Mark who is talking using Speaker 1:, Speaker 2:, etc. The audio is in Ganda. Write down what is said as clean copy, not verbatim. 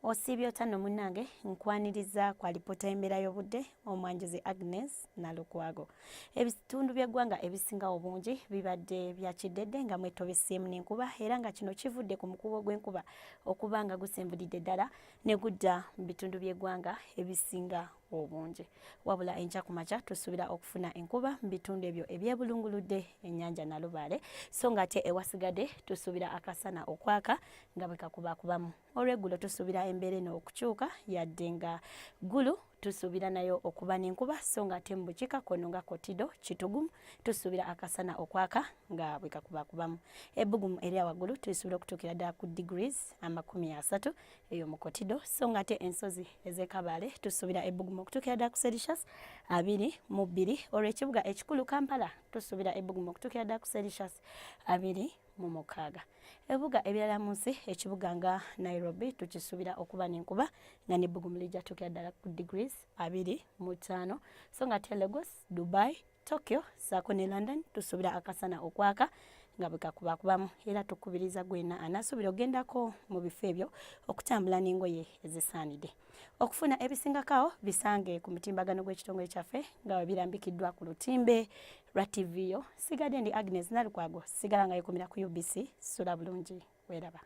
Speaker 1: Osiibye otano munnange nkwaniriza kwa lipoota y'embeera y'obudde omwanjuzi Agnes Nalukwago. Ebitundu by'eggwanga ebisinga obungi bibadde bya kiddedde nga mwetobeseemu n'enkuba era nga kino kivudde ku mukubo gw'enkuba okuba nga gusembulidde ddala ne gudda mu bitundu by'eggwanga ebisinga obungi. Wabula enkya ku makya tusuubira okufuna enkuba mu bitundu ebyo ebyebulunguludde ennyanja Nalubaale so ng'ate ewasigadde tusuubira akasana okwaka nga bwe kakubakubamu. Olw'eggulo tusuubira embeera eno okukyuka yadde nga ggulu tusuubira nayo okuba n'enkuba so ng'ate mu bukiikakkono nga Kotido kitugumu tusuubira akasana okwaka nga bwe kakubakubamu. Ebbugumu erya waggulu tulisuubira okutuukira ddala ku degrees 30 eyo mu Kotido so ng'ate ensozi ez'e Kabaale tusuubira ebbugumu okutuukira ddala ku Celsius 22. Olw'ekibuga ekikulu Kampala tusuubira ebbugumu okutuukira ddala ku Celsius 26. Ebibuga ebirala mu nsi ekibuga nga Nairobi tukisuubira okuba n'enkuba nga n'ebbugumu lijja tuukira ddala ku degrees 25 so ng'ate Lagos, Dubai, Tokyo ssaako ne London tusuubira akasana okwaka nga bwe kakubakubamu era tukubiriza gwena anaasuubira ogendako mu bifo ebyo okutambula n'engoye ezisaanidde. Okufuna ebisingakaawo bisange ku mutimbagano gw'ekitongole kyaffe nga bwe birambikiddwa ku lutimbe lwa TV yo. Sigadde ndi Agnes Nalukwago sigala nga yeekomera ku UBC. Sula bulungi weeraba.